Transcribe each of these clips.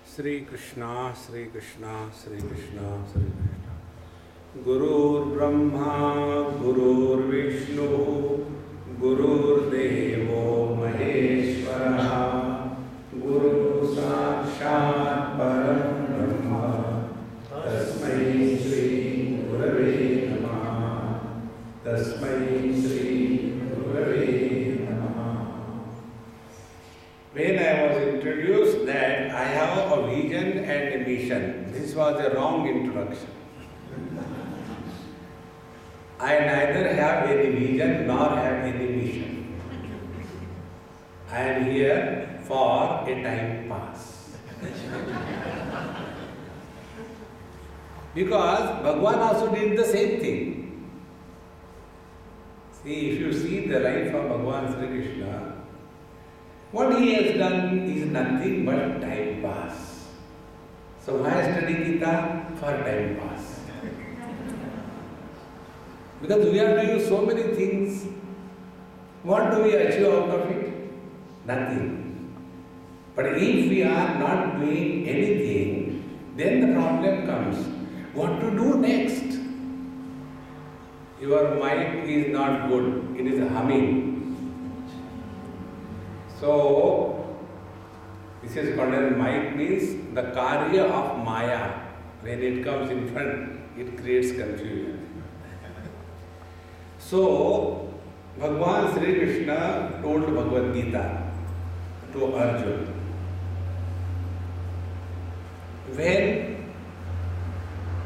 Sri Krishna, Sri Krishna, Sri Krishna, Sri Krishna. Gurur Brahma, Gurur Vishnu, Gurur Devo Maheshwara, Guru Sakshat Param Brahma, Tasmai Sri Gurave Namaha, Tasmai Sri Gurave Namaha. When I was introduced that I have a vision and a mission, this was a wrong introduction. I neither have any vision nor have any mission. I am here for a time pass. Because Bhagavan also did the same thing. See, if you see the life of Bhagavan Sri Krishna, what he has done is nothing but time pass. So why study Gita? For time pass. Because we are doing so many things. What do we achieve out of it? Nothing. But if we are not doing anything, then the problem comes. What to do next? Your mind is not good. It is humming. So, this is called as mic means the karya of Maya. When it comes in front, it creates confusion. So, Bhagavan Sri Krishna told Bhagavad Gita to Arjuna. When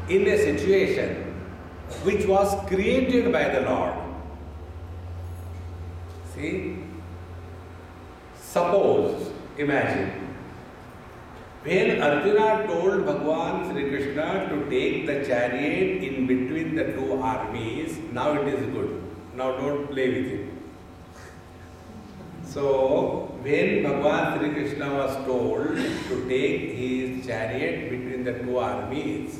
in a situation which was created by the Lord, see, suppose, imagine, when Arjuna told Bhagavan Sri Krishna to take the chariot in between the two armies, now it is good. Now don't play with it. So, when Bhagavan Sri Krishna was told to take his chariot between the two armies,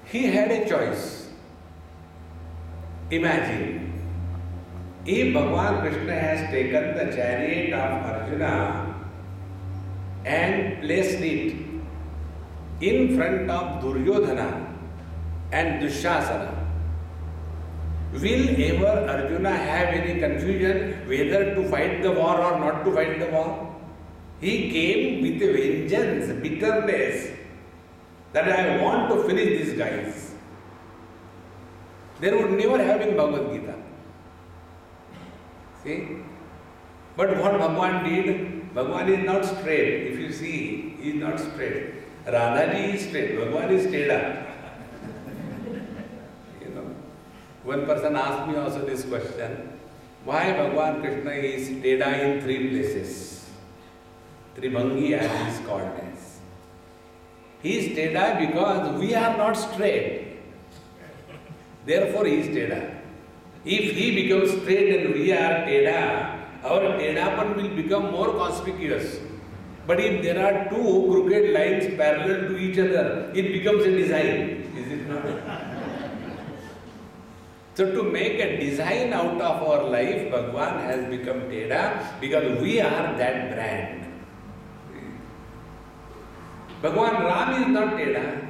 he had a choice. Imagine, if Bhagavan Krishna has taken the chariot of Arjuna and placed it in front of Duryodhana and Dushasana, will ever Arjuna have any confusion whether to fight the war or not to fight the war? He came with a vengeance, bitterness, that I want to finish these guys. There would never have been Bhagavad Gita. See? But what Bhagavan did, Bhagavan is not straight. If you see, he is not straight. Radhaji is straight, Bhagavan is teda. One person asked me also this question, why Bhagavan Krishna is teda in three places? Tribhangi as he is called as. He is teda because we are not straight. Therefore he is teda. If he becomes straight and we are teda, our tedapan will become more conspicuous. But if there are two crooked lines parallel to each other, it becomes a design. Is it not? So to make a design out of our life, Bhagavan has become teda because we are that brand. Bhagavan Ram is not teda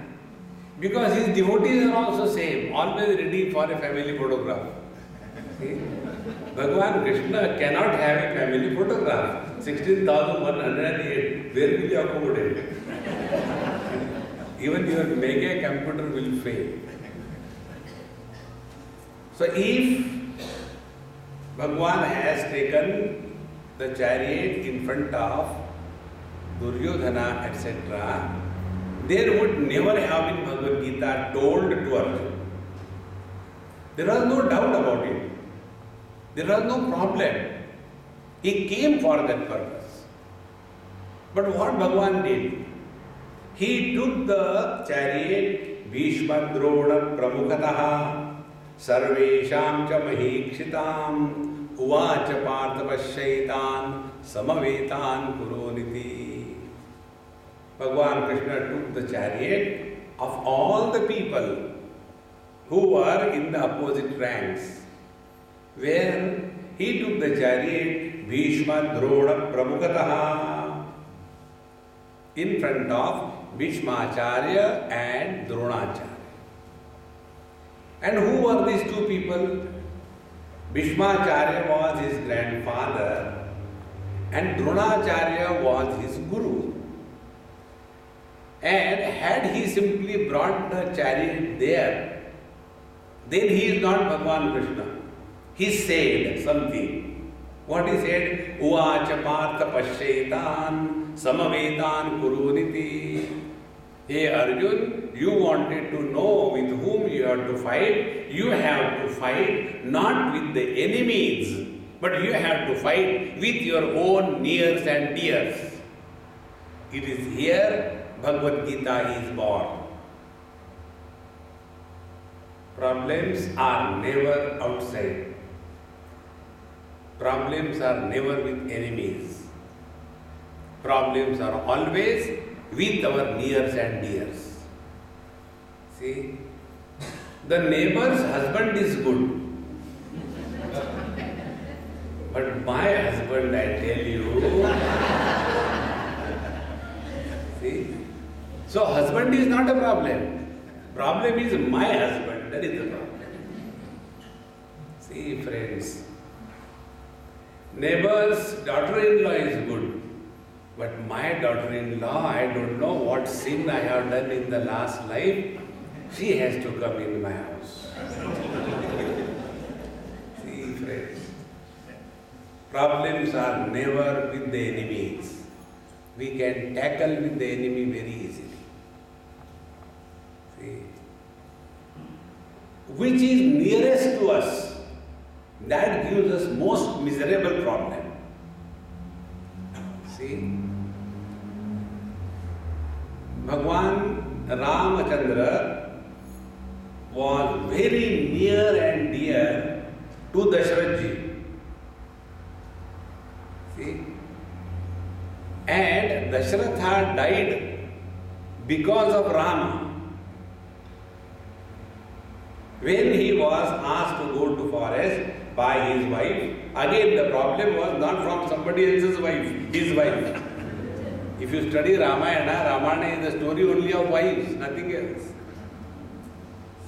because his devotees are also same, always ready for a family photograph. See? Bhagavan Krishna cannot have a family photograph. 16,108, where will you accommodate? Even your mega computer will fail. So if Bhagavan has taken the chariot in front of Duryodhana, etc., there would never have been Bhagavad Gita told to Arjuna. There was no doubt about it. There was no problem. He came for that purpose. But what Bhagavan did? He took the chariot, Bhishma Drona Pramukataha, Sarvesham cha Mahikshitam, Uvacha Parthavashaitan, Samavetan Kuroniti. Bhagavan Krishna took the chariot of all the people who were in the opposite ranks, where he took the chariot Bhishma Drona Pramukataha. In front of Bhishmacharya and Dronacharya. And who were these two people? Bhishmacharya was his grandfather and Dronacharya was his guru. And had he simply brought the chariot there, then he is not Bhagavan Krishna. He said something. What he said? Uvacha partha pasyaitan samavetan kuruniti. Hey Arjun, you wanted to know with whom you have to fight. You have to fight not with the enemies, but you have to fight with your own nears and dears. It is here Bhagavad Gita is born. Problems are never outside. Problems are never with enemies. Problems are always with our nears and dears. See, the neighbor's husband is good. But my husband, I tell you, see, so husband is not a problem. Problem is my husband, that is the problem. See, friends, neighbor's daughter-in-law is good, but my daughter-in-law, I don't know what sin I have done in the last life, she has to come in my house. See, friends, problems are never with the enemies. We can tackle with the enemy very easily. See, which is nearest to us, that gives us most miserable problem. See, Bhagwan Ramachandra was very near and dear to Dasharath ji. See, and Dashratha died because of Rama. When he was asked to go to forest by his wife, again the problem was not from somebody else's wife, his wife. If you study Ramayana, Ramayana is the story only of wives, nothing else.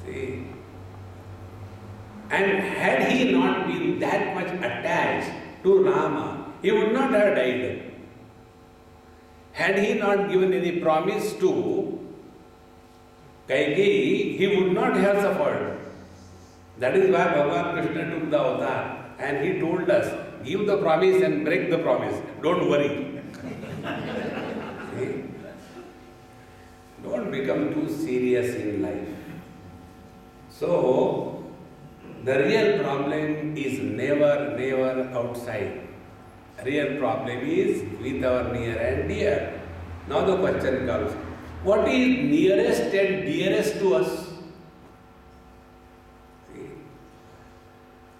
See? And had he not been that much attached to Rama, he would not have died. Had he not given any promise to Kaikeyi, he would not have suffered. That is why Bhagavan Krishna took the avatar and he told us, give the promise and break the promise. Don't worry. See? Don't become too serious in life. So, the real problem is never outside. Real problem is with our near and dear. Now the question comes, what is nearest and dearest to us? See,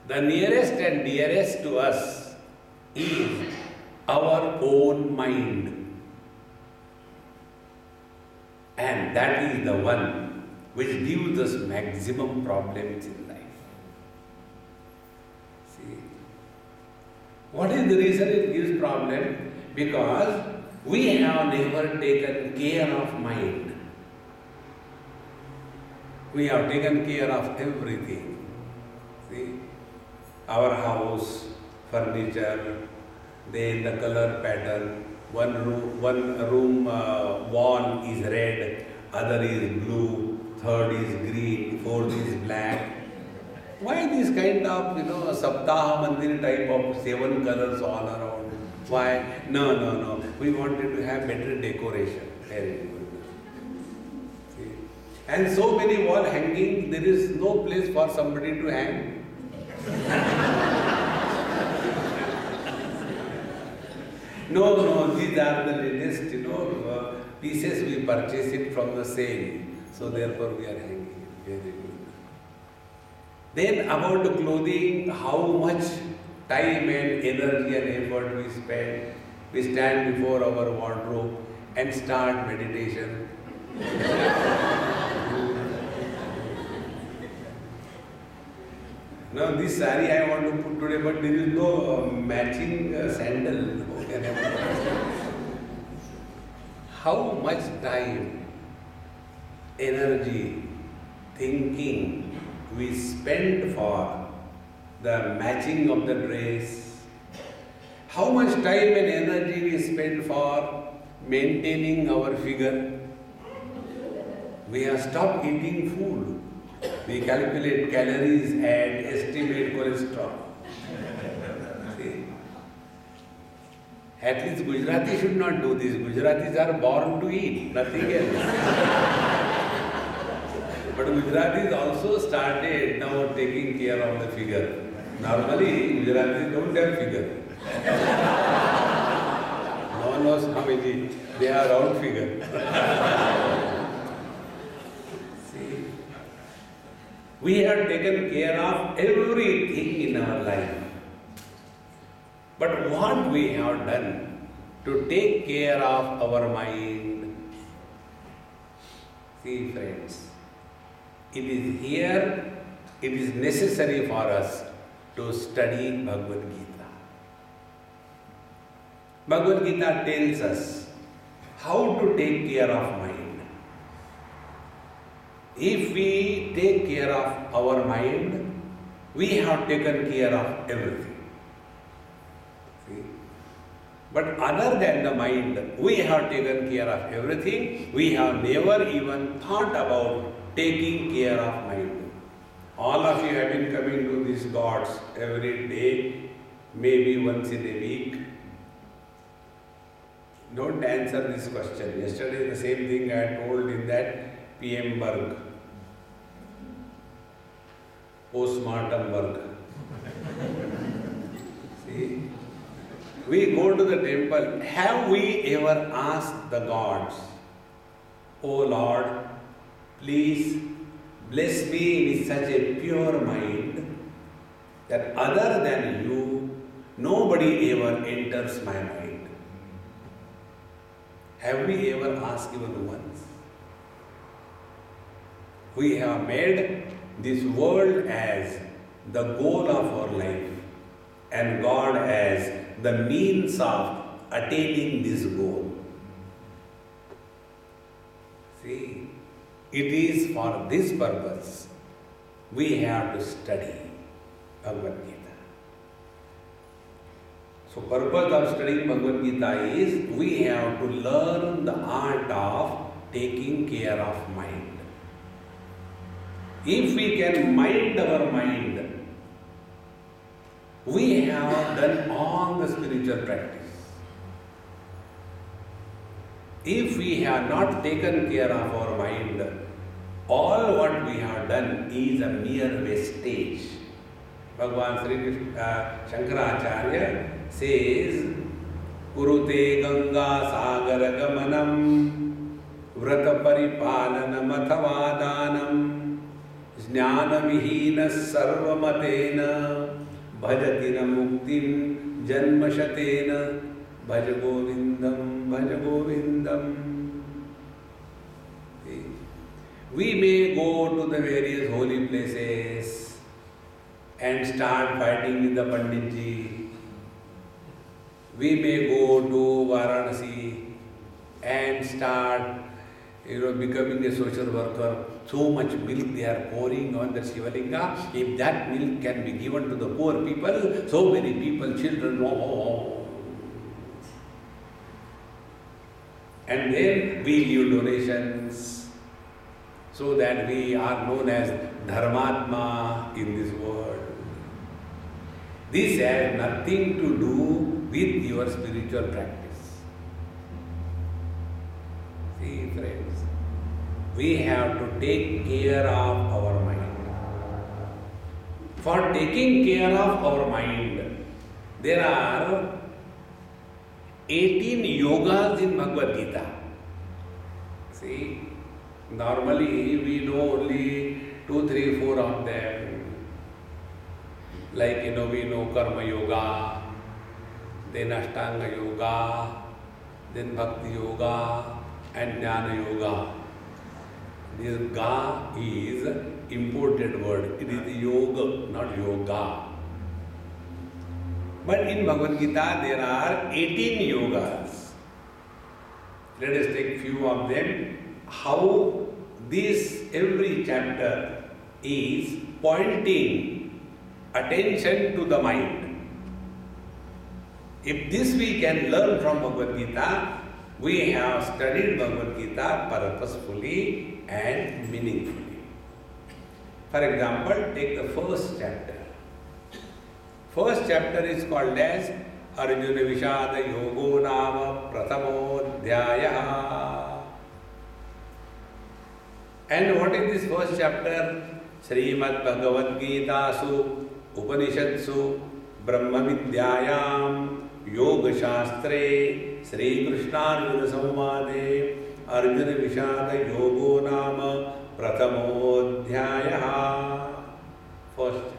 the nearest and dearest to us is our own mind. And that is the one which gives us maximum problems in life. See, what is the reason it gives problem? Because we have never taken care of mind. We have taken care of everything. See, our house, furniture, then the color pattern. One room wall is red, other is blue, third is green, fourth is black. Why this kind of, Saptaha Mandir type of 7 colors all around? Why? No. We wanted to have better decoration. Very good. See? And so many wall hanging, there is no place for somebody to hang. No, these are the latest, pieces we purchase it from the sale. So therefore we are hanging. Very good. Then about the clothing, how much time and energy and effort we spend. We stand before our wardrobe and start meditation. Now this sari I want to put today, but there is no matching sandal. How much time, energy, thinking we spend for the matching of the dress? How much time and energy we spend for maintaining our figure? We have stopped eating food. We calculate calories and estimate cholesterol. See? At least Gujarati should not do this. Gujaratis are born to eat, nothing else. But Gujaratis also started now taking care of the figure. Normally, Gujaratis don't have figure. No one knows how many. They are round figure. We have taken care of everything in our life. But what we have done to take care of our mind? See, friends, it is here, it is necessary for us to study Bhagavad Gita. Bhagavad Gita tells us how to take care of mind. If we take care of our mind, we have taken care of everything. See? But other than the mind, we have taken care of everything. We have never even thought about taking care of mind. All of you have been coming to these gods every day, maybe once in a week. Don't answer this question. Yesterday the same thing I told in that PM Berg, postmortem Berg. See, we go to the temple. Have we ever asked the gods, "Oh Lord, please bless me with such a pure mind that other than you, nobody ever enters my mind"? Have we ever asked even once? We have made this world as the goal of our life and God as the means of attaining this goal. See, it is for this purpose we have to study Bhagavad Gita. So purpose of studying Bhagavad Gita is we have to learn the art of taking care of mind. If we can mind our mind, we have done all the spiritual practice. If we have not taken care of our mind, all what we have done is a mere wastage. Bhagavan Sri Krishna, Shankaracharya says, "Kurute Ganga Sagara Gamanam Vrata Paripalanam Athavadanam Jnana Vihina Sarvamatena Bhajatina Muktim Janmashatena Bhaja Govindam Bhaja Govindam." We may go to the various holy places and start fighting with the Panditji. We may go to Varanasi and start becoming a social worker. So much milk they are pouring on the Shivalinga. If that milk can be given to the poor people, so many people, children, and then we give donations so that we are known as Dharmatma in this world. This has nothing to do with your spiritual practice. See, friends, we have to take care of our mind. For taking care of our mind, there are 18 yogas in Bhagavad Gita. See, normally we know only 2, 3, 4 of them. Like, we know Karma Yoga, then Ashtanga Yoga, then Bhakti Yoga and Jnana Yoga. This ga is imported word. It is yoga, not yoga. But in Bhagavad Gita there are 18 yogas. Let us take few of them. How this every chapter is pointing attention to the mind. If this we can learn from Bhagavad Gita, we have studied Bhagavad Gita purposefully and meaningfully. For example, take the first chapter. First chapter is called as Arjuna Vishada Yogo Nama Prathamodhyaya. And what is this first chapter? Srimad Bhagavad Gita Su Upanishadsu Brahma Vidyayam Yoga Shastre Sri Krishna Arjuna Samvade Arjuna Vishada Yogo Nama Prathamodhyaya. First chapter.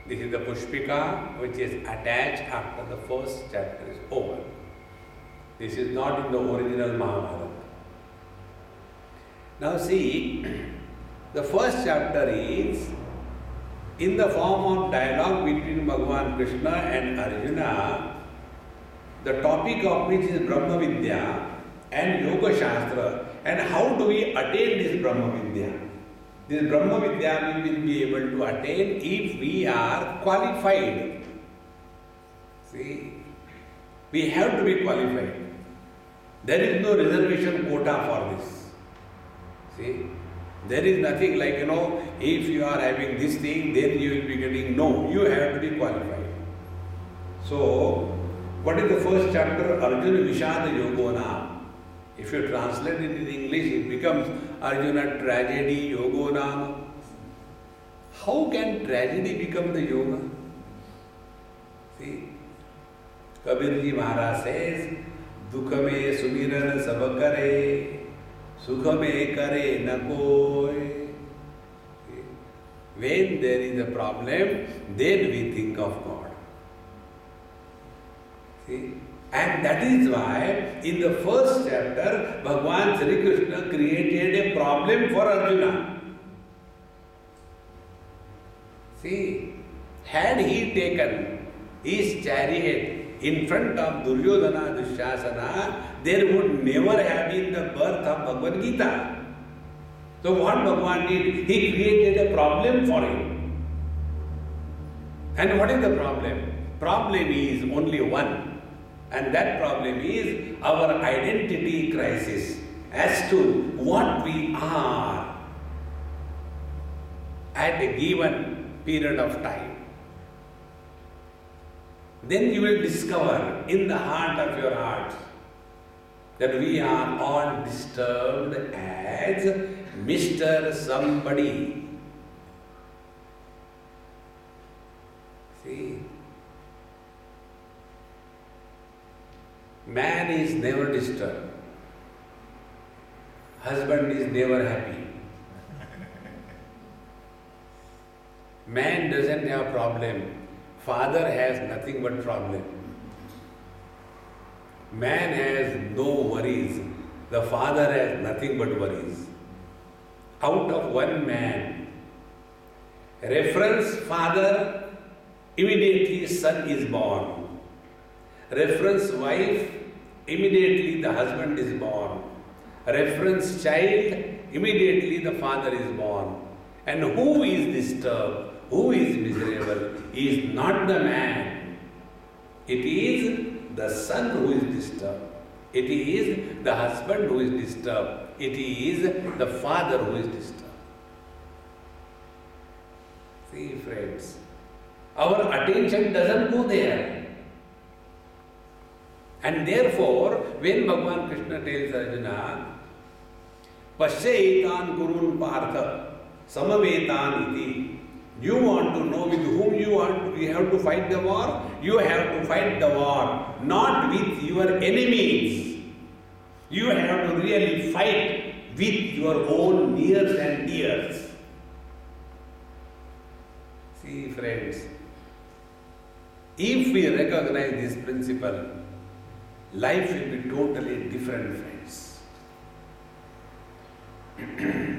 This is the Pushpika which is attached after the first chapter is over. This is not in the original Mahabharata. Now see, the first chapter is in the form of dialogue between Bhagavan Krishna and Arjuna, the topic of which is Brahma Vidya and Yoga Shastra, and how do we attain this Brahma Vidya? This Brahma Vidya we will be able to attain if we are qualified. See, we have to be qualified. There is no reservation quota for this. See, there is nothing like, if you are having this thing, then you will be getting. No, you have to be qualified. So, what is the first chapter? Arjuna Vishada Yogona. If you translate it in English, it becomes Arjuna Tragedy Yogona. How can tragedy become the yoga? See, Kabirji Maharaj says, Dukha me sumiran sab kare, Sukha me kare na koi. When there is a problem, then we think of God. See? And that is why in the first chapter, Bhagavan Sri Krishna created a problem for Arjuna. See, had he taken his chariot in front of Duryodhana Dushasana, there would never have been the birth of Bhagavad Gita. So what Bhagavan did? He created a problem for him. And what is the problem? Problem is only one. And that problem is our identity crisis as to what we are at a given period of time. Then you will discover in the heart of your heart that we are all disturbed as Mr. Somebody. See? Man is never disturbed. Husband is never happy. Man doesn't have problem. Father has nothing but problem. Man has no worries. The father has nothing but worries. Out of one man, reference father, immediately son is born. Reference wife, immediately the husband is born. Reference child, immediately the father is born. And who is disturbed, who is miserable, is not the man. It is the son who is disturbed. It is the husband who is disturbed. It is the father who is disturbed. See, friends, our attention doesn't go there. And therefore, when Bhagavan Krishna tells Arjuna, Pasyaitan Gurun Partha, Samavetan iti. You want to know with whom you have to fight the war? You have to fight the war, not with your enemies. You have to really fight with your own nears and dears. See, friends, if we recognize this principle, life will be totally different, friends.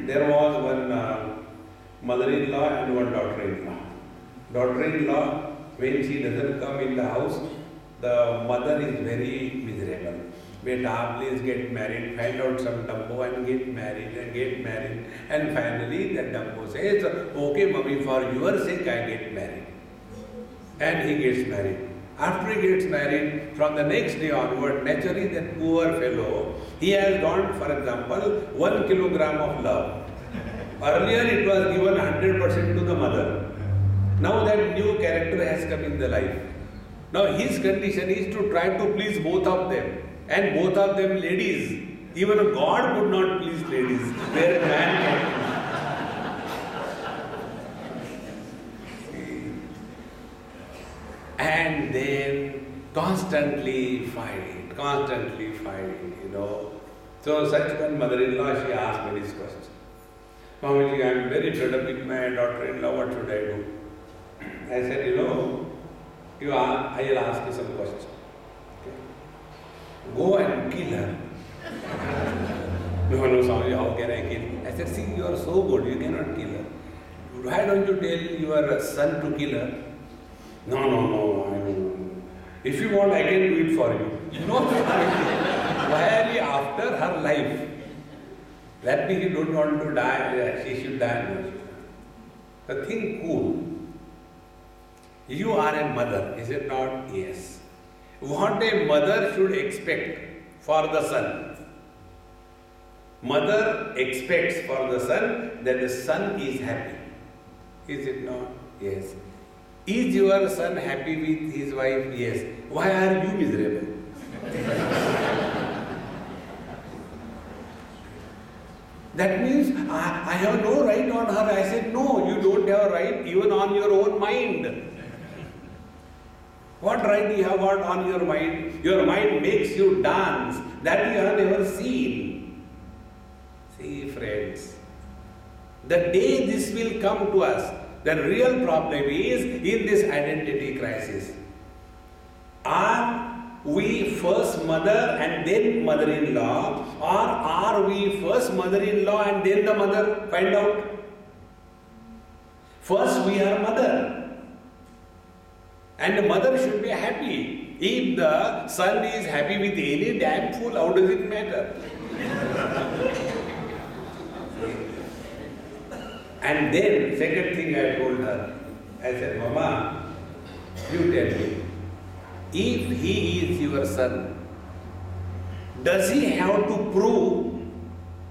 There was one mother-in-law and one daughter-in-law. Daughter-in-law, when she doesn't come in the house, the mother is very miserable. Beta, please get married, find out some dumbo and get married and get married. And finally that dumbo says, okay mummy, for your sake I get married. And he gets married. After he gets married, from the next day onward, naturally that poor fellow, he has gone, for example, 1 kilogram of love. Earlier it was given 100% to the mother. Now that new character has come in the life. Now his condition is to try to please both of them. And both of them ladies. Even a God would not please ladies, where a man can. And then constantly fight, you know. So such one mother-in-law, she asked me this question. Swamiji, I am very fed up with my daughter-in-law, what should I do? I said, you know, I will ask you some questions. Okay. Go and kill her. No, Swamiji, how can I kill? I said, see, you are so good, you cannot kill her. Why don't you tell your son to kill her? No, I mean, if you want, I can do it for you. No, why are you after her life? That means you don't want to die, she should die. The thing cool. You are a mother, is it not? Yes. What a mother should expect for the son. Mother expects for the son that the son is happy. Is it not? Yes. Is your son happy with his wife? Yes. Why are you miserable? That means I have no right on her. I said, no, you don't have a right even on your own mind. What right you have got on your mind? Your mind makes you dance. That you have never seen. See, friends, the day this will come to us, the real problem is in this identity crisis. Are we first mother and then mother-in-law, or are we first mother-in-law and then the mother? Find out. First we are mother. And the mother should be happy. If the son is happy with any damn fool, how does it matter? And then, second thing I told her, I said, Mama, you tell me, if he is your son, does he have to prove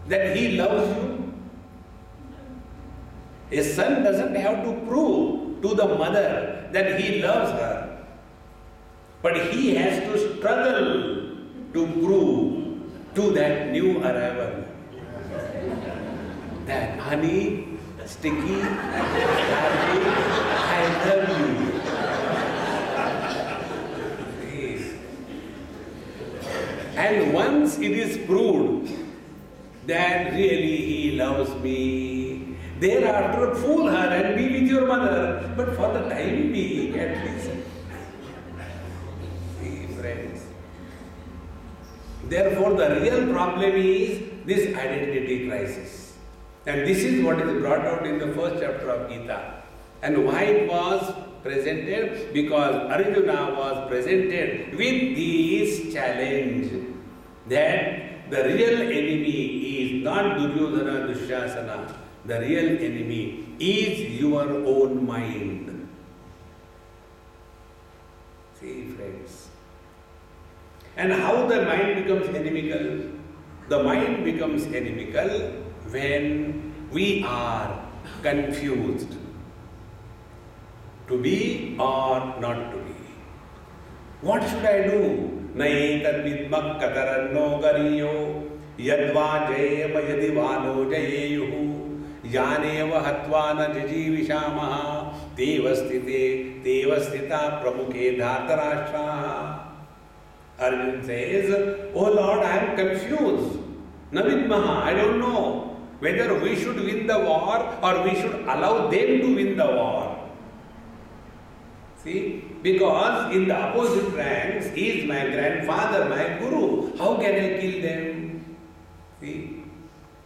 that he loves you? A son doesn't have to prove to the mother that he loves her, but he has to struggle to prove to that new arrival that, honey, sticky, happy, I love you. Please. And once it is proved that really he loves me, thereafter fool her and be with your mother. But for the time being, at least. See, friends. Therefore, the real problem is this identity crisis. And this is what is brought out in the first chapter of Gita. And why it was presented? Because Arjuna was presented with this challenge that the real enemy is not Duryodhana, Dushasana. The real enemy is your own mind. See, friends. And how the mind becomes inimical? The mind becomes inimical when we are confused to be or not to be. What should I do? Naetat vidmak kataranno gariyo yadva jayema yadivano jayeyuhu yaneva hatvana jijivishamaha devastita pramukhe dhartarashtraha. Arjuna says, oh Lord, I am confused. Navidmaha, I don't know whether we should win the war or we should allow them to win the war. See, because in the opposite ranks is my grandfather, my guru. How can I kill them? See,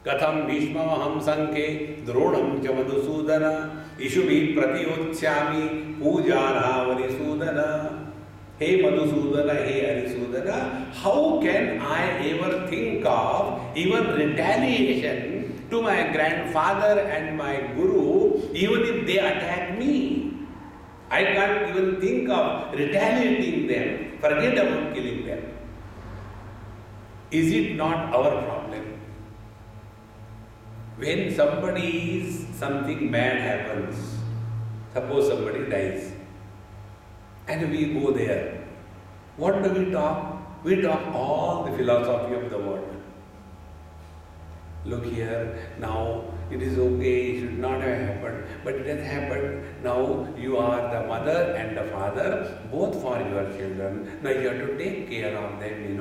Katham Bhishmamaham Sankhe Dronam Cha Madhusudana Ishubhi Pratiyotsyami Pujana Varisudana. Hey Madhusudana, hey Arisudana, how can I ever think of even retaliation to my grandfather and my guru, even if they attack me? I can't even think of retaliating them. Forget about killing them. Is it not our problem? When something bad happens, suppose somebody dies, and we go there, what do we talk? We talk all the philosophy of the world. Look here, now it is okay, it should not have happened, but it has happened. Now you are the mother and the father, both for your children. Now you have to take care of them,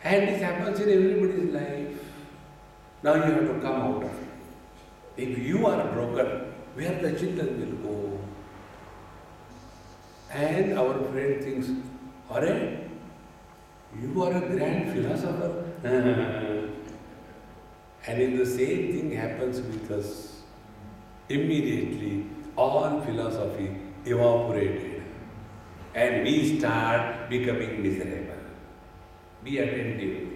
And this happens in everybody's life. Now you have to come out of it. If you are broken, where the children will go? And our friend thinks, Hare, you are a grand philosopher. And if the same thing happens with us, immediately all philosophy evaporated and we start becoming miserable. Be attentive.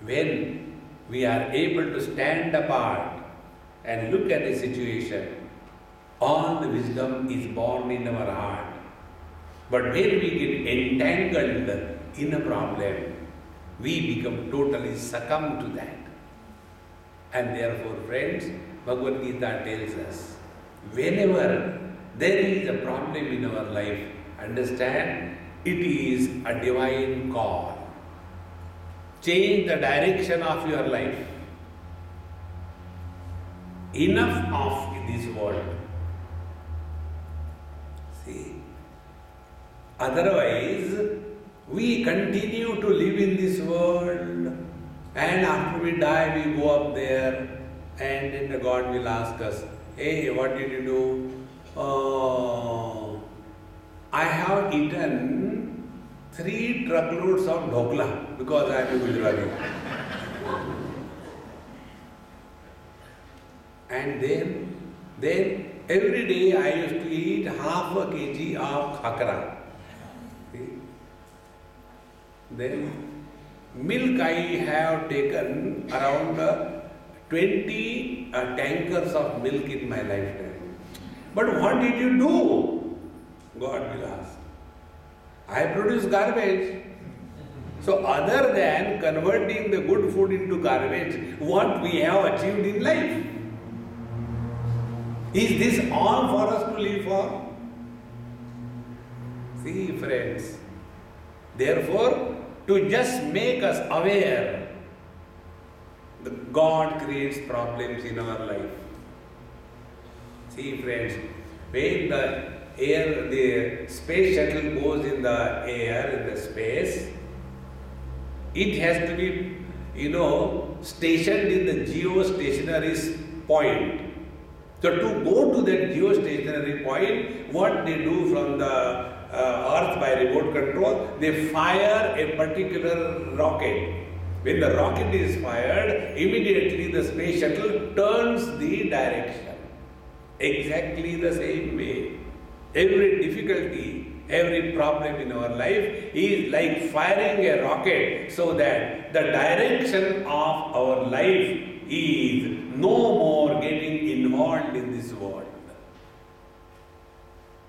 When we are able to stand apart and look at the situation, all the wisdom is born in our heart. But when we get entangled in a problem, we become totally succumb to that. And therefore, friends, Bhagavad Gita tells us, whenever there is a problem in our life, understand it is a divine call. Change the direction of your life. Enough of this world. See, otherwise we continue to live in this world, and after we die we go up there, and then the God will ask us, hey, what did you do? Oh, I have eaten 3 truckloads of dhokla because I am a Gujarati. And then every day I used to eat half a kg of khakra. Then milk I have taken around 20 tankers of milk in my lifetime. But what did you do? God will ask. I produce garbage. So other than converting the good food into garbage, what we have achieved in life? Is this all for us to live for? See, friends, therefore, to just make us aware, that God creates problems in our life. See, friends, when the space shuttle goes in the air, in the space, it has to be, stationed in the geostationary point. So to go to that geostationary point, what they do from the Earth by remote control, they fire a particular rocket. When the rocket is fired, immediately the space shuttle turns the direction. Exactly the same way. Every difficulty, every problem in our life is like firing a rocket, so that the direction of our life is no more getting involved in this world.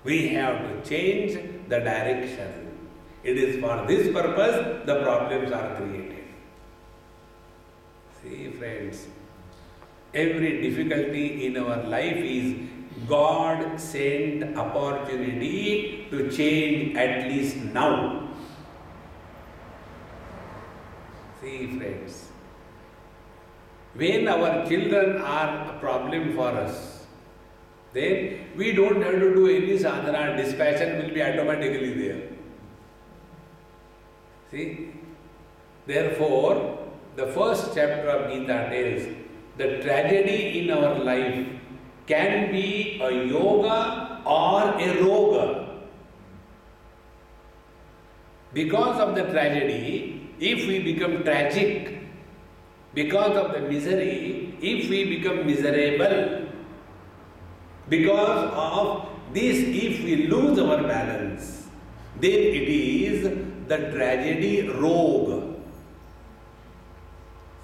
We have to change the direction. It is for this purpose the problems are created. See, friends, every difficulty in our life is God sent opportunity to change at least now. See, friends, when our children are a problem for us, then we don't have to do any sadhana, dispassion will be automatically there. See, therefore, the first chapter of Gita tells the tragedy in our life can be a yoga or a roga. Because of the tragedy, if we become tragic, Because of the misery, if we become miserable, because of this, if we lose our balance, then it is the tragedy rogue.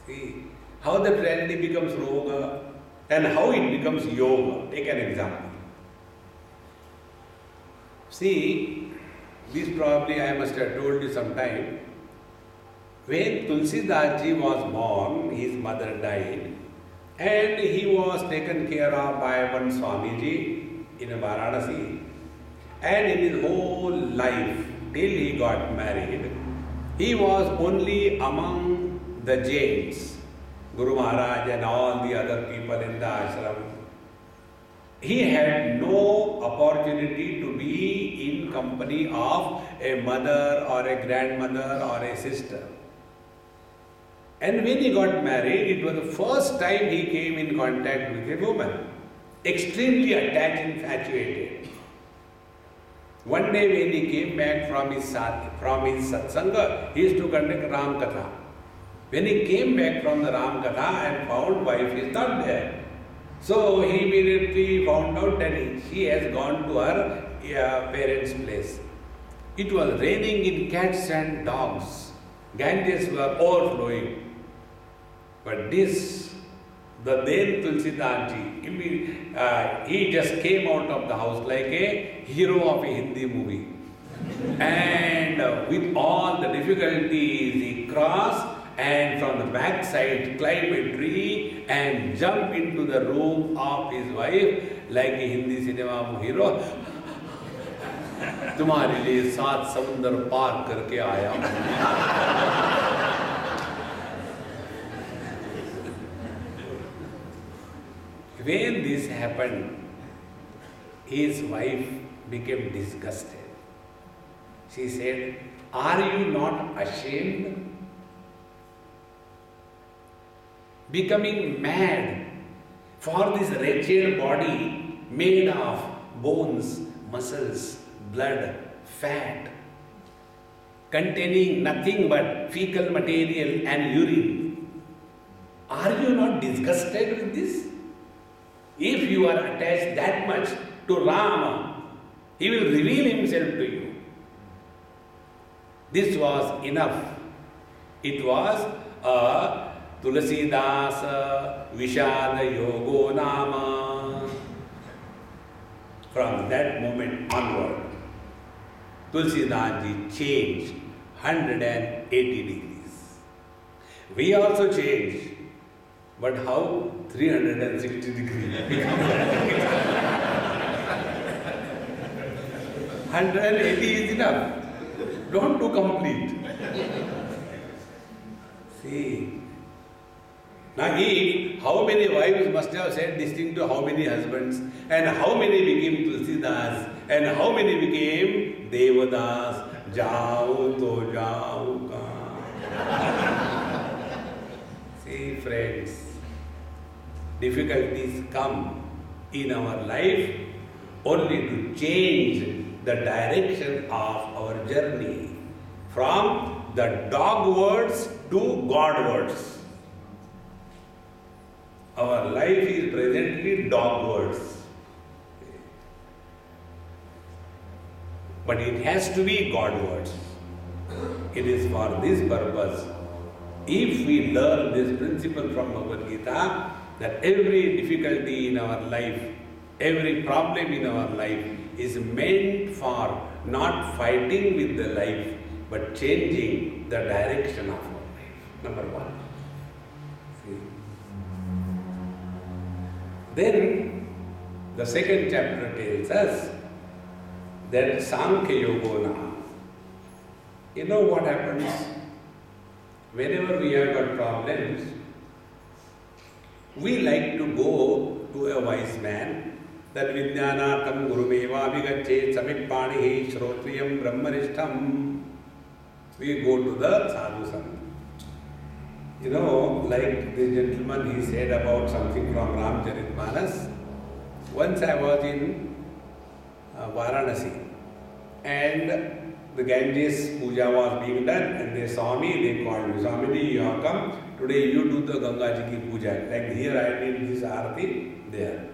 See how the tragedy becomes rogue and how it becomes yoga. Take an example. See, this probably I must have told you sometime. When Tulsidas ji was born, his mother died and he was taken care of by one Swami ji in Varanasi. And in his whole life, till he got married, he was only among the Jains, Guru Maharaj and all the other people in the ashram. He had no opportunity to be in company of a mother or a grandmother or a sister. And when he got married, it was the first time he came in contact with a woman, extremely attached, infatuated. One day when he came back from his satsanga, he used to conduct Ram Katha. When he came back from the Ram Katha and found wife is not there, so he immediately found out that she has gone to her parents' place. It was raining in cats and dogs. Ganges were overflowing. But this, the then Tulsidas ji, he just came out of the house like a hero of a Hindi movie. And with all the difficulties, he crossed and from the back side climbed a tree and jumped into the room of his wife like a Hindi cinema hero. तुम्हारे लिए 7 समुंदर पार करके आया हूं. When this happened, his wife became disgusted. She said, "Are you not ashamed? Becoming mad for this wretched body made of bones, muscles, blood, fat, containing nothing but fecal material and urine. Are you not disgusted with this? If you are attached that much to Rama, he will reveal himself to you." This was enough. It was a Tulsidas Vishada Yogo Nama. From that moment onward, Tulsidas ji changed 180 degrees. We also changed, but how? 360 degrees. 180 is enough. Don't do complete. See. Now, how many wives must have said this thing to how many husbands, and how many became Tulsidas, and how many became Devadas? Jao to jao ka. See, friends, difficulties come in our life only to change the direction of our journey from the dogwards to Godwards. Our life is presently dogwards. But it has to be Godwards. It is for this purpose. If we learn this principle from Bhagavad Gita, that every difficulty in our life, every problem in our life is meant for not fighting with the life, but changing the direction of our life. Number one. See? Then the second chapter tells us that Sankhya Yogona. You know what happens? Whenever we have got problems, we like to go to a wise man, that Vijnanatam Gurumeva Vigachet Samikpanihi Shrotriyam Brahmanishtam. We go to the Sadhu Sant. You know, like the gentleman, he said about something from Ramcharitmanas. Once I was in Varanasi, and the Ganges puja was being done, and they saw me, they called me, Swamiji, you have come, today you do the Ganga Ji ki puja. Like here I did this arati, there.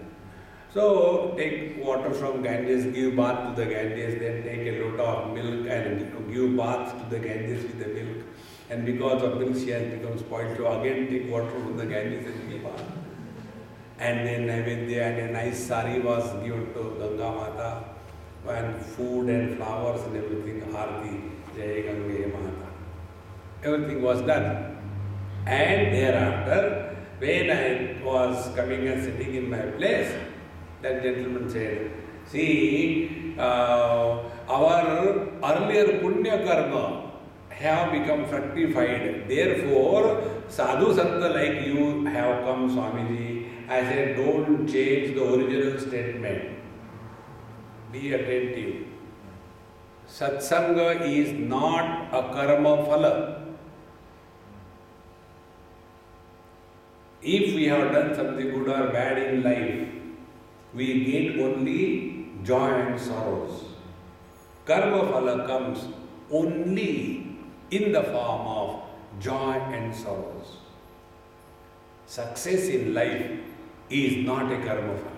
So take water from Ganges, give bath to the Ganges, then take a lot of milk and give bath to the Ganges with the milk. And because of milk she has become spoiled, so again take water from the Ganges and give bath. And then Naivedya and a nice sari was given to Ganga Mata, and food and flowers and everything, Arti, Jai Gange Mata. Everything was done. And thereafter, when I was coming and sitting in my place, that gentleman said, see, our earlier punya karma have become fructified. Therefore, sadhu santa like you have come, Swamiji. I said, don't change the original statement. Be attentive. Satsanga is not a karma phala. If we have done something good or bad in life, we get only joy and sorrows. Karma phala comes only in the form of joy and sorrows. Success in life is not a karma phala.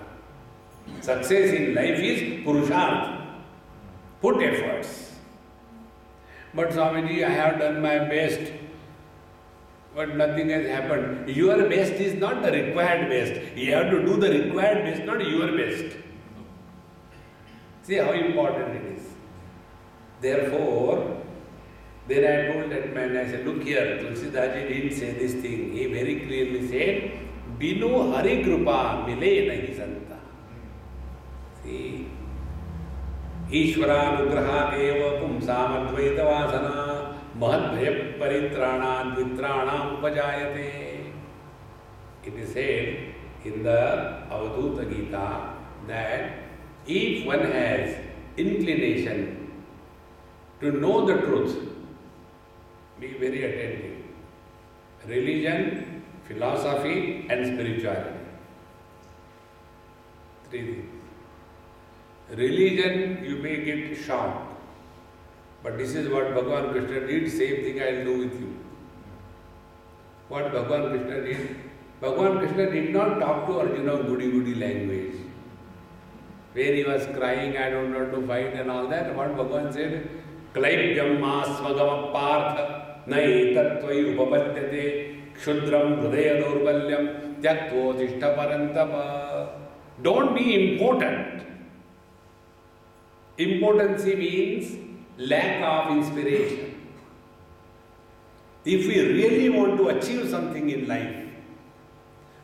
Success in life is purushartha. Put efforts. But Swamiji, I have done my best, but nothing has happened. Your best is not the required best. You have to do the required best, not your best. See how important it is. Therefore, then I told that man, I said, look here, Tulsidaji didn't say this thing. He very clearly said, Binu Hari Kripa Mile Nahi Santa. See, Ishvaranugraha Eva Pumsam Advaita Vasana Mahadbhaya Paritrana Dvitrana Upajayate. It is said in the Avadhuta Gita that if one has inclination to know the truth, be very attentive. Religion, philosophy and spirituality. Three things. Religion, you may get shocked. But this is what Bhagavan Krishna did, same thing I will do with you. What Bhagavan Krishna did? Bhagavan Krishna did not talk to Arjuna goody language. Where he was crying, I don't know to fight and all that. What Bhagavan said? Klaipyam masvagam partha nai tattvai upapadyate kshudram hridaya durbalyam tyaktvo tishta parantapa. Don't be important. Impotency means lack of inspiration. If we really want to achieve something in life,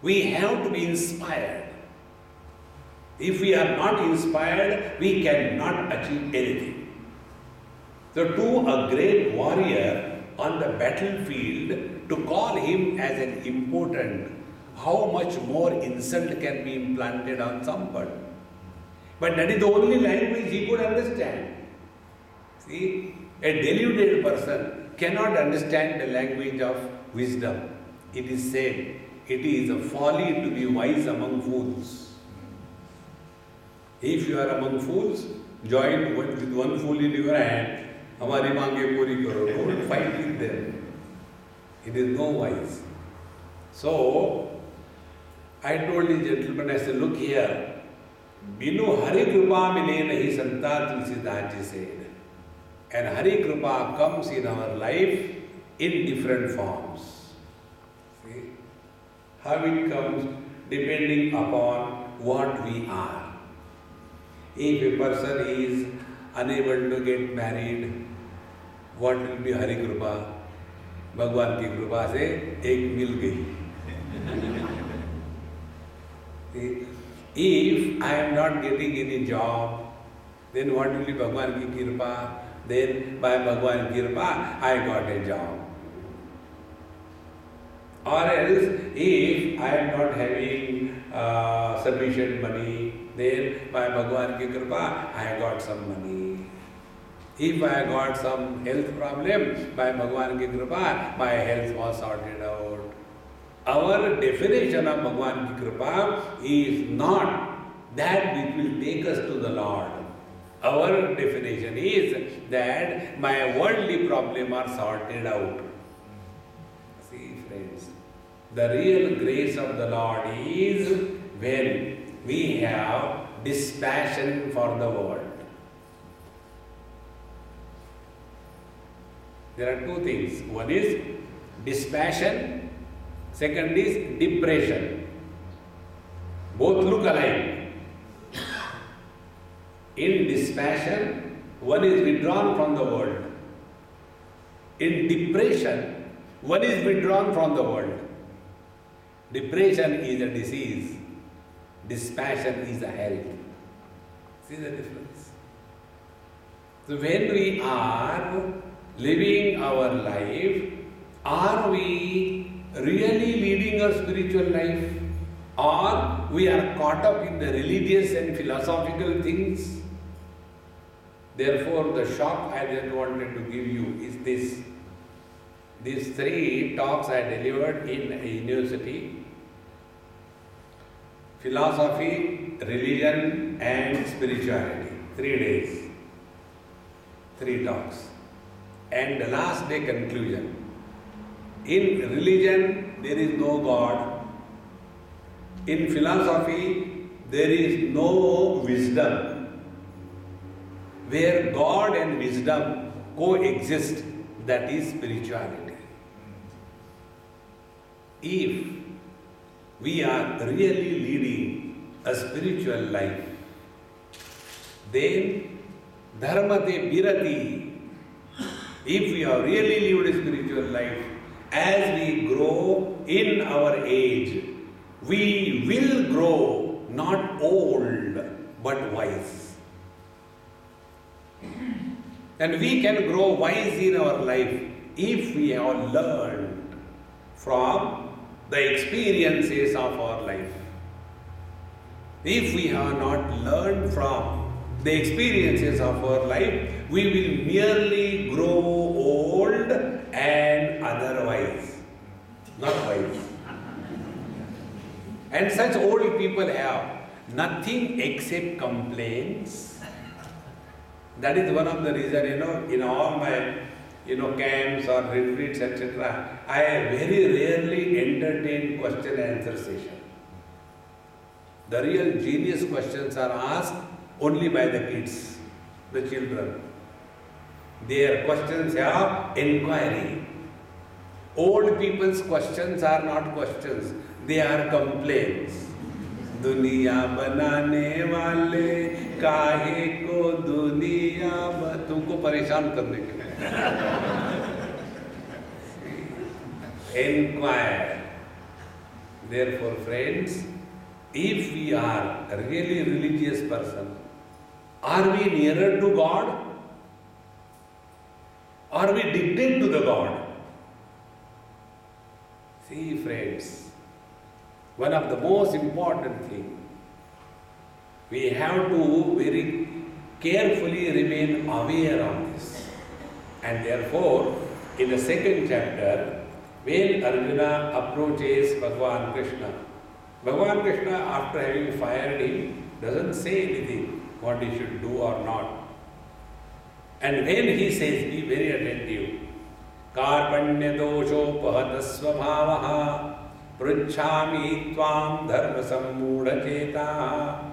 we have to be inspired. If we are not inspired, we cannot achieve anything. So to a great warrior on the battlefield, to call him as an important, how much more insult can be implanted on somebody? But that is the only language he could understand. See, a deluded person cannot understand the language of wisdom. It is said, it is a folly to be wise among fools. If you are among fools, join with one fool in your hand, hamari mange puri karo. Don't fight with them. It is no wise. So, I told the gentleman, I said, look here, Binu Hari Kripa Mile Nahi Santa, Tulsidaji said. And Hari Kripa comes in our life in different forms. See? How it comes depending upon what we are. If a person is unable to get married, what will be Hari Kripa? Bhagwan ki Kripa se ek mil gayi. If I am not getting any job, then what will be Bhagwan ki Kripa? Then by Bhagwan Kripa, I got a job. Or else, if I am not having sufficient money, then by Bhagwan ki Kripa, I got some money. If I got some health problem, by Bhagwan ki Kripa, my health was sorted out. Our definition of Bhagwan ki Kripa is not that which will take us to the Lord. Our definition is that my worldly problems are sorted out. See, friends, the real grace of the Lord is when we have dispassion for the world. There are two things. One is dispassion, second is depression. Both look alike. In dispassion, one is withdrawn from the world. In depression, one is withdrawn from the world. Depression is a disease. Dispassion is a health. See the difference? So when we are living our life, are we really leading a spiritual life? Or we are caught up in the religious and philosophical things? Therefore, the shock I just wanted to give you is this. These 3 talks I delivered in a university: philosophy, religion and spirituality. 3 days, 3 talks. And the last day conclusion. In religion, there is no God. In philosophy, there is no wisdom. Where God and wisdom coexist, that is spirituality. If we are really leading a spiritual life, then dharmate birati. If we have really lived a spiritual life, as we grow in our age, we will grow not old but wise. And we can grow wise in our life if we have learned from the experiences of our life. If we have not learned from the experiences of our life, we will merely grow old and otherwise, not wise. And such old people have nothing except complaints. That is one of the reasons, in all my, camps or retreats, etc., I very rarely entertain question and answer session. The real genius questions are asked only by the kids, the children. Their questions have inquiry. Old people's questions are not questions, they are complaints. दुनिया बनाने वाले काहे को दुनिया तुमको परेशान करने के लिए. Inquire. Therefore, friends, if we are a really religious person, are we nearer to God? Or we dictate to the God? See, friends, one of the most important things, we have to very carefully remain aware of this. And therefore, in the 2nd chapter, when Arjuna approaches Bhagavan Krishna, after having fired him, doesn't say anything what he should do or not. And when he says, be very attentive, Karpanya doshopahat svabhavaha pruchhami tvam dharma sammudha chetaha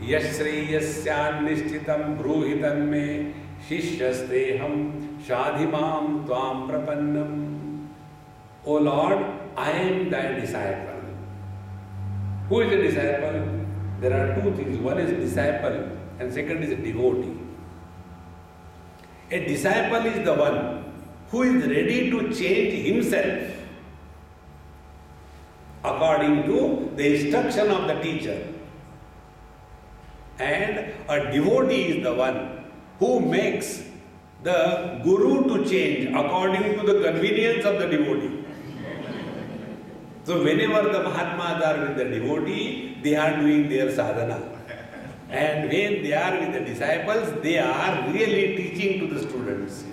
yashreyasyan nishchitam bruhitan me shishyasteham shadhimam tvam prapannam. O Lord, I am thy disciple. Who is a disciple? There are 2 things. One is disciple and second is a devotee. A disciple is the one who is ready to change himself according to the instruction of the teacher. And a devotee is the one who makes the guru to change according to the convenience of the devotee. So whenever the Mahatmas are with the devotee, they are doing their sadhana. And when they are with the disciples, they are really teaching to the students.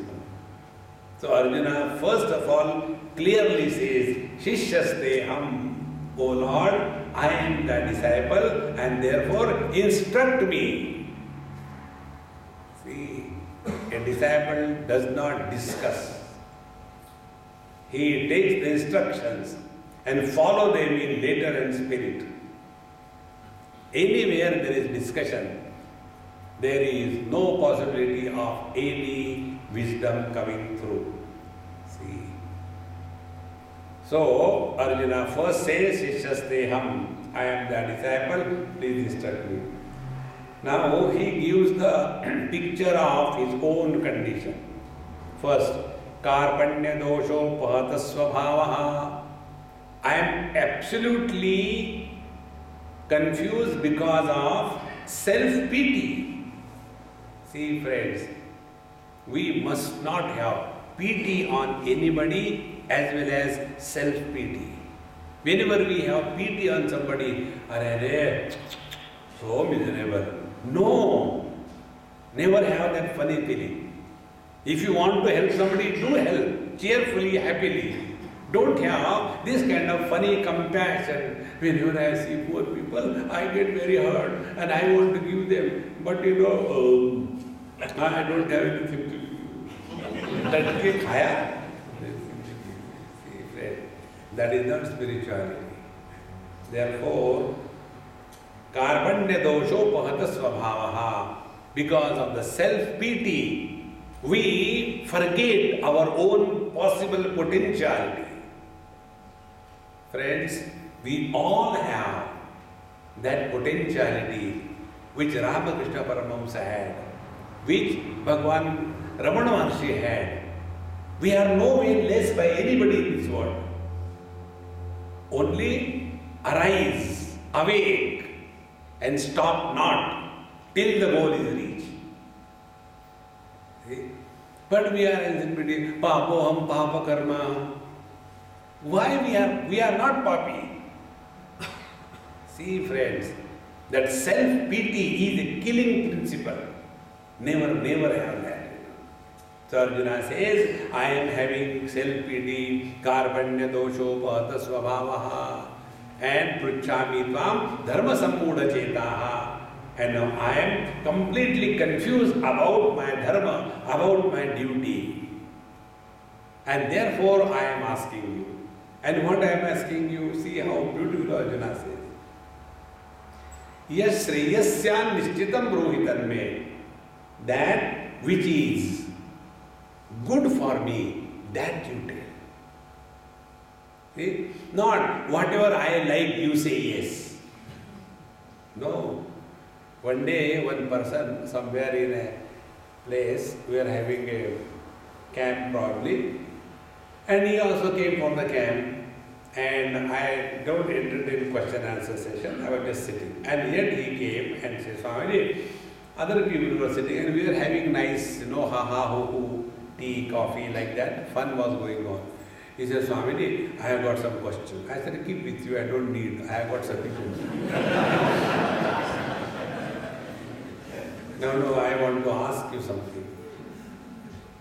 So Arjuna first of all clearly says, Shishyasteham, O Lord, I am thy disciple and therefore instruct me. disciple does not discuss. He takes the instructions and follow them in letter and spirit. Anywhere there is discussion, there is no possibility of any wisdom coming through. See. So Arjuna first says, Shishyasteham, I am the disciple, please instruct me. Now he gives the picture of his own condition. First, Karpanya dosho pahatasvabhavaha. I am absolutely confused because of self-pity. See friends, we must not have pity on anybody as well as self-pity. Whenever we have pity on somebody, arey, so miserable. No, never have that funny feeling. If you want to help somebody, do help, cheerfully, happily. Don't have this kind of funny compassion. Whenever I see poor people, I get very hurt and I want to give them. But I don't have anything to give. That is not spirituality. Therefore, Karpanya dosho pahatasvabhavaha. Because of the self-pity, we forget our own possible potentiality. Friends, we all have that potentiality which Ramakrishna Paramahamsa had, which Bhagavan Ramana Maharshi had. We are no way less by anybody in this world. Only arise, awake, and stop not till the goal is reached. See? But we are in between, papoham papa karma. Why we are not papi? See friends, that self-pity is a killing principle. Never have that. So Arjuna says, I am having self-pity, karpanya dosho pahatasvabhavaha, and pruchhami tvam dharma sammuda chetaha. And now I am completely confused about my dharma, about my duty. And therefore I am asking you. And what I am asking you, see how beautiful Arjuna says. Yes, shreyasya nishchitam brohitan me. That which is good for me, that you tell. See? Not whatever I like, you say yes. No. One day, one person, somewhere in a place, we are having a camp probably, and he also came from the camp, and I don't entertain question answer session, I was just sitting. And yet he came and said, Swami, other people were sitting and we were having nice, ha-ha, ho-ho, tea, coffee, like that, fun was going on. He said, Swami, I have got some questions. I said, keep with you, I don't need, I have got sufficient. No, I want to ask you something.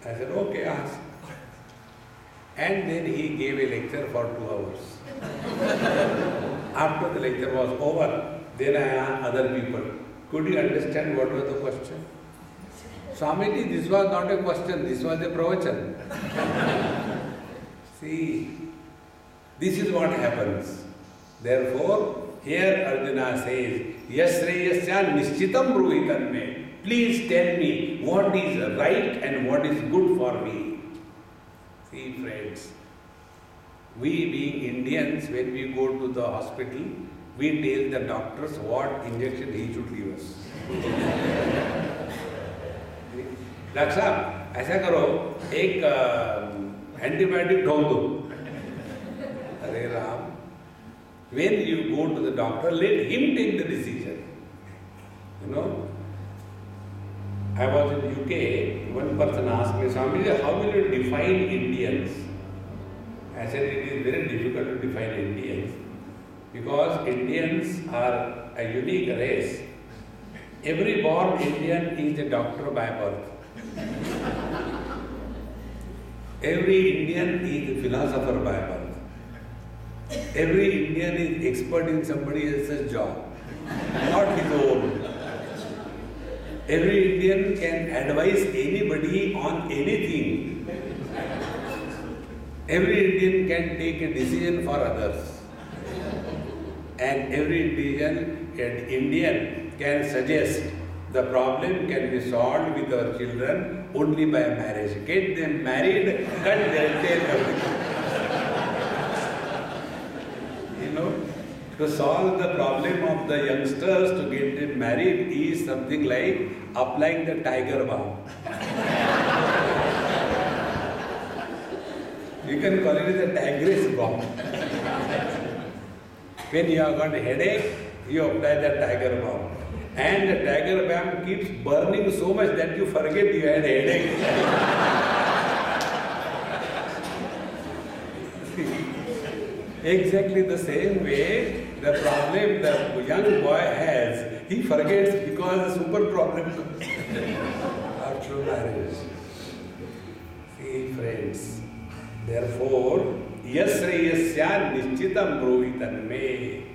I said, okay, ask. And then he gave a lecture for 2 hours. After the lecture was over, then I asked other people, could you understand what was the question? Swamiji, this was not a question, this was a pravachan. See, this is what happens. Therefore, here Arjuna says, Yasreyasya nishchitam bruhitan me. Please tell me what is right and what is good for me. See friends, we being Indians, when we go to the hospital, we tell the doctors what injection he should give us. Doctor साहब ऐसा करो एक antibiotic ढोल दो. अरे Ram, when you go to the doctor, let him take the decision. I was in UK, one person asked me, Swamiji, how will you define Indians? I said it is very difficult to define Indians because Indians are a unique race. Every born Indian is a doctor by birth. Every Indian is a philosopher by birth. Every Indian is expert in somebody else's job, not his own. Every Indian can advise anybody on anything. Every Indian can take a decision for others. And every Indian can suggest the problem can be solved with our children only by marriage. Get them married, cut their tail. To solve the problem of the youngsters to get them married is something like applying the tiger balm. You can call it the tigress balm. When you have got a headache, you apply the tiger balm. And the tiger balm keeps burning so much that you forget you had a headache. Exactly the same way, the problem the young boy has, he forgets because the super problem after marriage. See, friends, therefore, yasrayasya nishchitam brohitan me.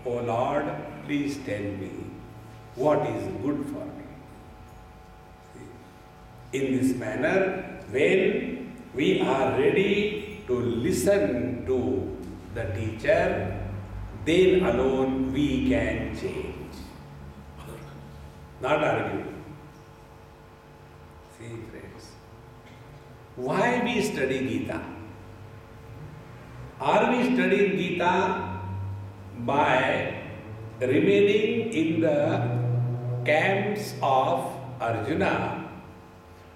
O Lord, please tell me what is good for me. See, in this manner, when we are ready to listen to the teacher, then alone we can change. Not argue. See, friends, why we study Gita? Are we studying Gita by remaining in the camps of Arjuna,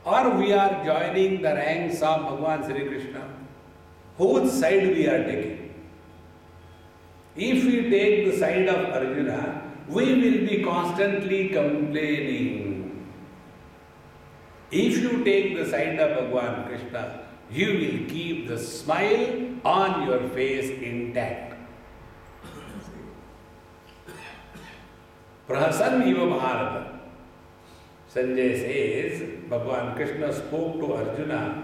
or we are joining the ranks of Bhagavan Sri Krishna? Whose side we are taking? If we take the side of Arjuna, we will be constantly complaining. If you take the side of Bhagavan Krishna, you will keep the smile on your face intact. Prahasan iva Bharata. Sanjay says, Bhagavan Krishna spoke to Arjuna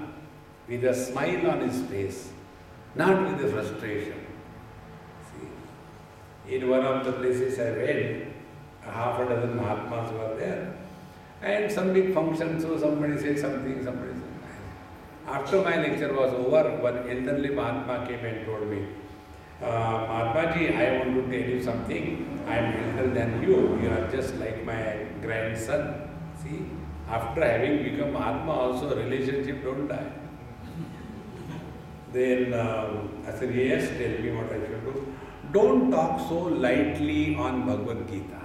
with a smile on his face, not with a frustration. In one of the places I went, half a dozen Mahatmas were there, and some big function, so somebody said something, somebody said something. After my lecture was over, one elderly Mahatma came and told me, Mahatmaji, I want to tell you something. I am elder than you. You are just like my grandson. See, after having become Mahatma, also relationship don't die. Then I said, yes, tell me what I should do. Don't talk so lightly on Bhagavad Gita.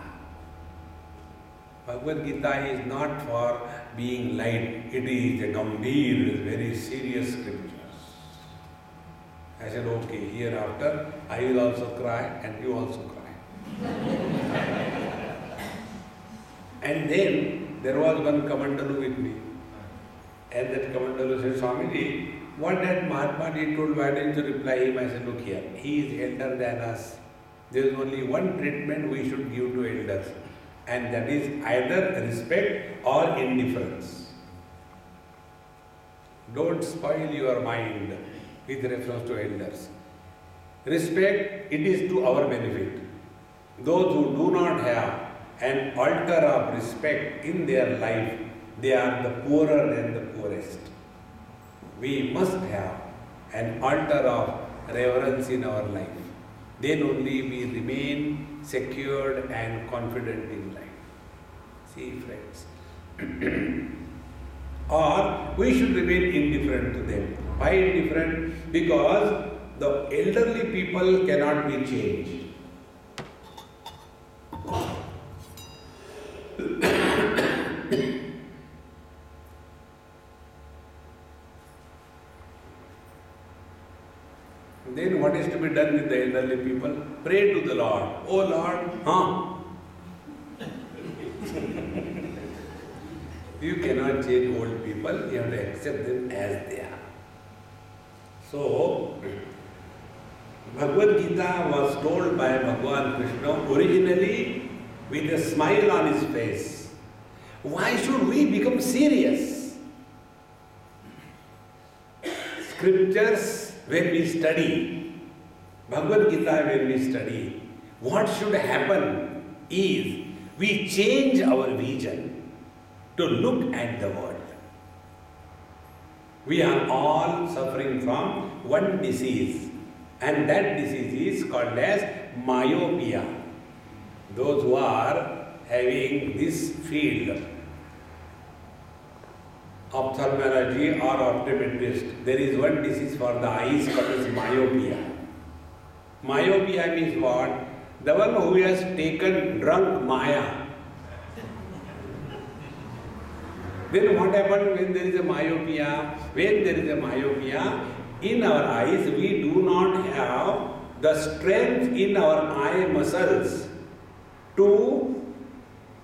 Bhagavad Gita is not for being light. It is a gambhir, very serious scriptures. I said, okay, hereafter I will also cry and you also cry. And then there was one Kamandalu with me. And that Kamandalu said, Swamiji, what that Mahatma Ji told, why didn't you reply him? I said, look here, he is elder than us. There is only one treatment we should give to elders, and that is either respect or indifference. Don't spoil your mind with reference to elders. Respect, it is to our benefit. Those who do not have an altar of respect in their life, they are the poorer than the poorest. We must have an altar of reverence in our life. Then only we remain secured and confident in life. See, friends. Or we should remain indifferent to them. Why indifferent? Because the elderly people cannot be changed. Then what is to be done with the elderly people? Pray to the Lord. Oh Lord, You cannot change old people, you have to accept them as they are. So, Bhagavad Gita was told by Bhagavan Krishna originally with a smile on his face. Why should we become serious? Scriptures, when we study, Bhagavad Gita when we study, what should happen is we change our vision. to look at the world. We are all suffering from one disease, and that disease is called as myopia. Those who are having this field, ophthalmology or optometrist, there is one disease for the eyes called as myopia. Myopia means what? The one who has drunk Maya. Then what happens when there is a myopia? When there is a myopia, in our eyes we do not have the strength in our eye muscles to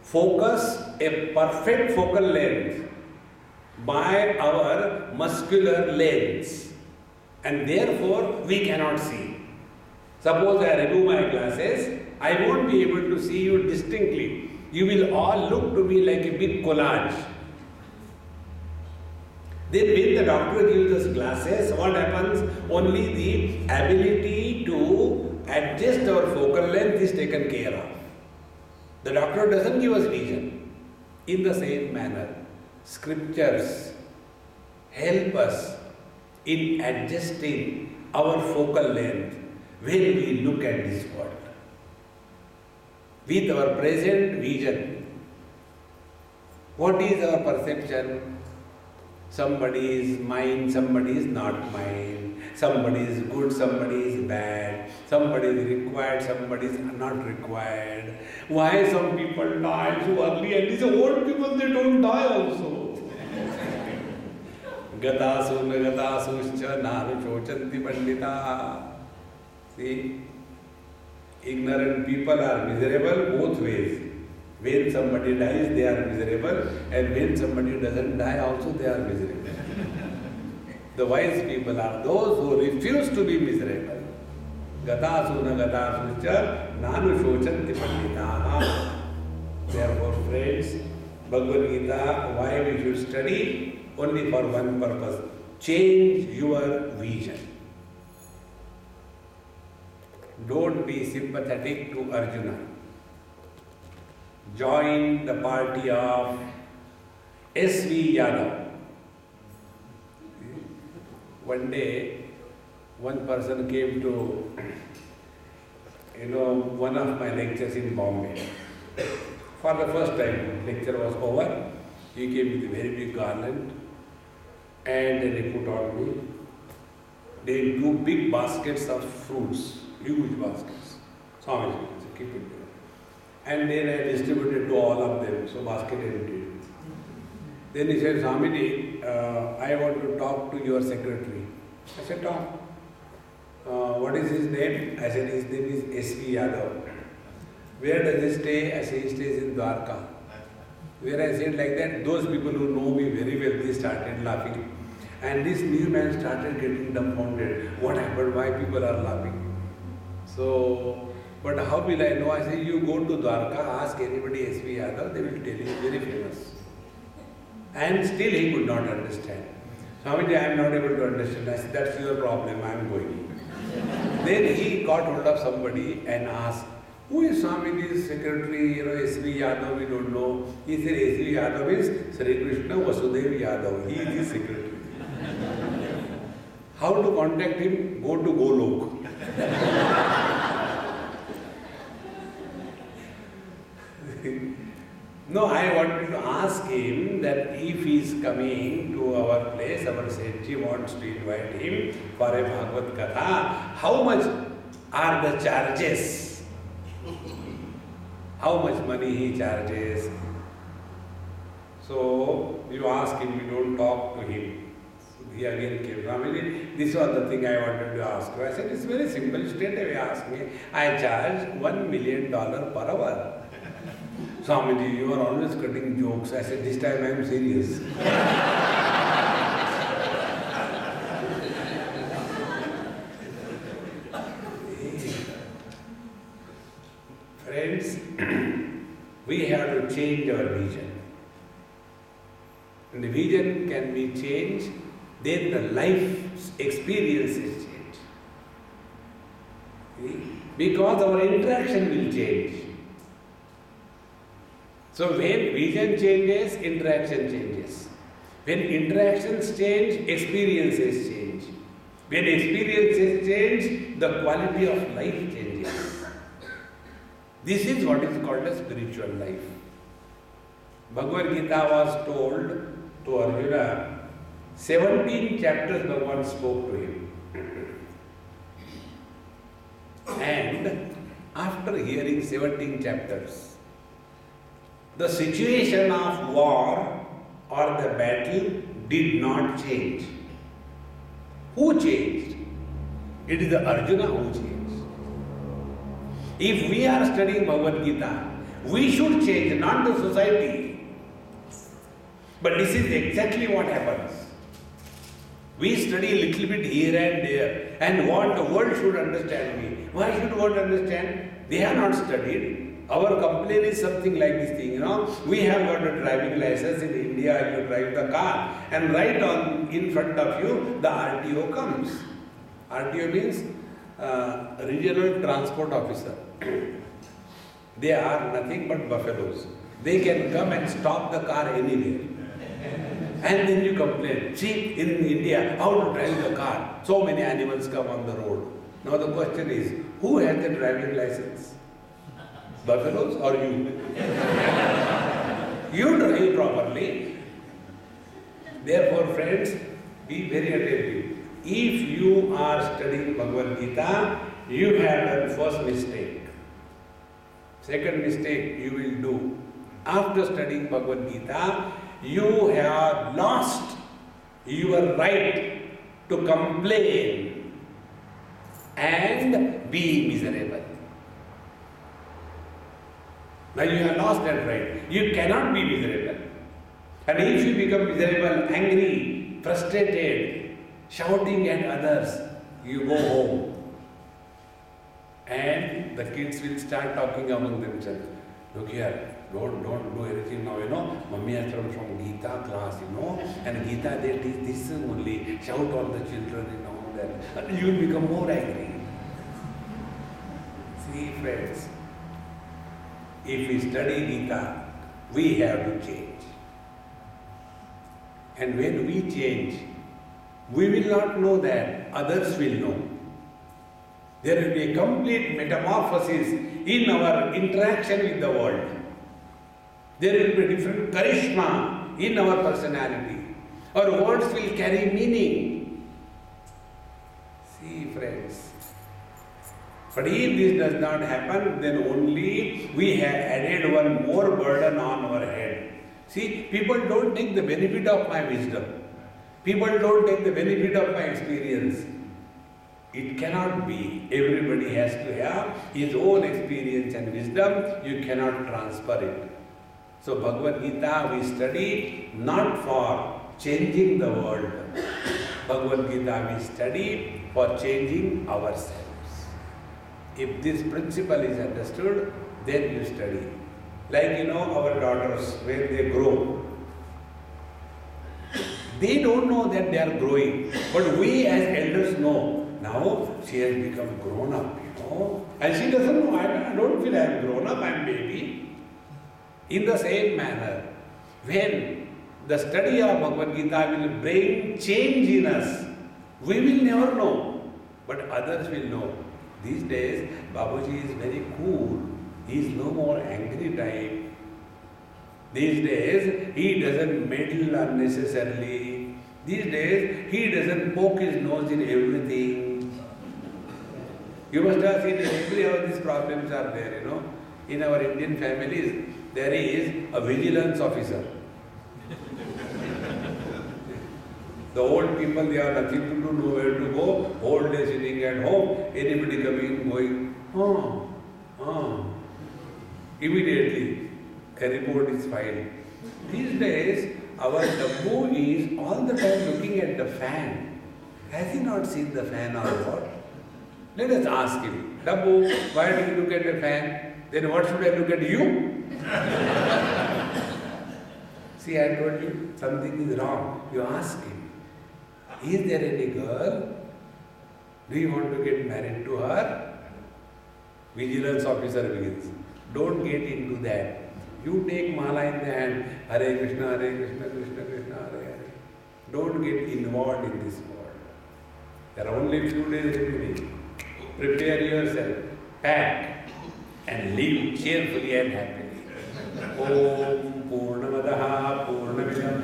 focus a perfect focal length by our muscular lens, and therefore we cannot see. Suppose I remove my glasses, I won't be able to see you distinctly. You will all look to me like a big collage. Then when the doctor gives us glasses, what happens? Only the ability to adjust our focal length is taken care of. The doctor doesn't give us vision. In the same manner, scriptures help us in adjusting our focal length when we look at this world. With our present vision, what is our perception? Somebody is mine, somebody is not mine. Somebody is good, somebody is bad. Somebody is required, somebody is not required. Why some people die so early, and these old people, they don't die also. Gatasu nagatasuscha naru chochanti pandita. See, ignorant people are miserable both ways. When somebody dies, they are miserable, and when somebody doesn't die, also they are miserable. The wise people are those who refuse to be miserable. Gatasu nagatasuscha nanu shochanti panditaha. Therefore, friends, Bhagavad Gita, why we should study? Only for one purpose: change your vision. Don't be sympathetic to Arjuna. Join the party of S.V. Yadav. One day, one person came to, one of my lectures in Bombay. For the first time, lecture was over. He came with a very big garland, and then he put on me. They two big baskets of fruits, huge baskets. Swami, keep it there. And then I distributed to all of them, so basket emptied. Then he said, Swamiji, I want to talk to your secretary. I said, talk. What is his name? I said, his name is S.V. Yadav. Where does he stay? I said, he stays in Dwarka. Where I said like that, those people who know me very well, they started laughing. And this new man started getting dumbfounded. What happened? Why people are laughing? So, but how will I know? I say, you go to Dwarka, ask anybody S.V. Yadav, they will tell you, very famous. And still he could not understand. Swamiji, I am not able to understand. I said, that's your problem, I am going. Then he got hold of somebody and asked, who is Swamiji's secretary, S.V. Yadav, we don't know. He said, S.V. Yadav is Sri Krishna Vasudev Yadav. He is his secretary. How to contact him? Go to Golok. No, I wanted to ask him that if he is coming to our place, our Sethi wants to invite him for a Bhagavad Katha, how much are the charges? How much money he charges? So you ask him, you don't talk to him. He again came, Swamiji, this was the thing I wanted to ask you. I said, it's very simple, straight away ask me. I charge $1 million per hour. Swamiji, you are always cutting jokes. I said, this time I am serious. Friends, we have to change our vision. When the vision can be changed, then the life experience is changed. See? Because our interaction will change. So when vision changes, interaction changes. When interactions change, experiences change. When experiences change, the quality of life changes. This is what is called a spiritual life. Bhagavad Gita was told to Arjuna, 17 chapters Bhagavan spoke to him. And after hearing 17 chapters, the situation of war or the battle did not change. Who changed? It is the Arjuna who changed. If we are studying Bhagavad Gita, we should change, not the society. But this is exactly what happens. We study a little bit here and there and what the world should understand me. Why should the world understand? They have not studied. Our complaint is something like this thing, We have got a driving license in India, you drive the car and right on in front of you the RTO comes. RTO means Regional Transport Officer. They are nothing but buffaloes. They can come and stop the car anywhere. And then you complain, see, in India, how to drive the car? So many animals come on the road. Now the question is, who has the driving license? Buffaloes or you? You drive properly. Therefore, friends, be very attentive. If you are studying Bhagavad Gita, you have done first mistake. Second mistake you will do. After studying Bhagavad Gita, you have lost your right to complain and be miserable. Now you have lost that right. You cannot be miserable. And if you become miserable, angry, frustrated, shouting at others, you go home. And the kids will start talking among themselves. Look here, don't do anything now, Mummy has come from Gita class, and Gita they teach this only, shout on the children, that. And you will become more angry. See, friends, if we study Gita, we have to change. And when we change, we will not know that, others will know. There will be a complete metamorphosis in our interaction with the world. There will be different charisma in our personality. Our words will carry meaning. See, friends. But if this does not happen, then only we have added one more burden on our head. See, people don't take the benefit of my wisdom. People don't take the benefit of my experience. It cannot be. Everybody has to have his own experience and wisdom. You cannot transfer it. So Bhagavad Gita we study not for changing the world. Bhagavad Gita we study for changing ourselves. If this principle is understood, then you study. Like our daughters, when they grow, they don't know that they are growing. But we as elders know. Now she has become grown up, and she doesn't know, I don't feel I am grown up, I am baby. In the same manner, when the study of Bhagavad Gita will bring change in us, we will never know, but others will know. These days, Babuji is very cool, he is no more angry type. These days, he doesn't meddle unnecessarily. These days, he doesn't poke his nose in everything. You must have seen in every house these problems are there, In our Indian families, there is a vigilance officer. The old people, they have nothing to do, nowhere to go, whole day sitting at home, anybody coming, going, immediately a report is filed. These days, our Dabbu is all the time looking at the fan. Has he not seen the fan or what? Let us ask him, Dabbu, why do you look at the fan? Then what should I look at you? See, I told you, something is wrong. You ask him, is there any girl? Do you want to get married to her? Vigilance officer begins. Don't get into that. You take mala in the hand, Hare Krishna, Krishna Krishna, Hare Hare. Don't get involved in this world. There are only few days remaining. Prepare yourself, pack, and live cheerfully and happily. Om Purnamadaha Purnamidam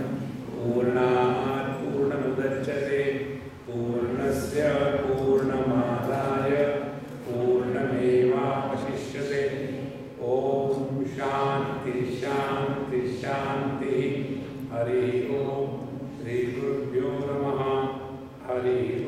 Purnat Purnamudachyate Purnasya Purnamadaya Purnameva Vashishyate. Om Shanti Shanti Shanti. Hari Om. Shri Gurubhyo Namaha. Hari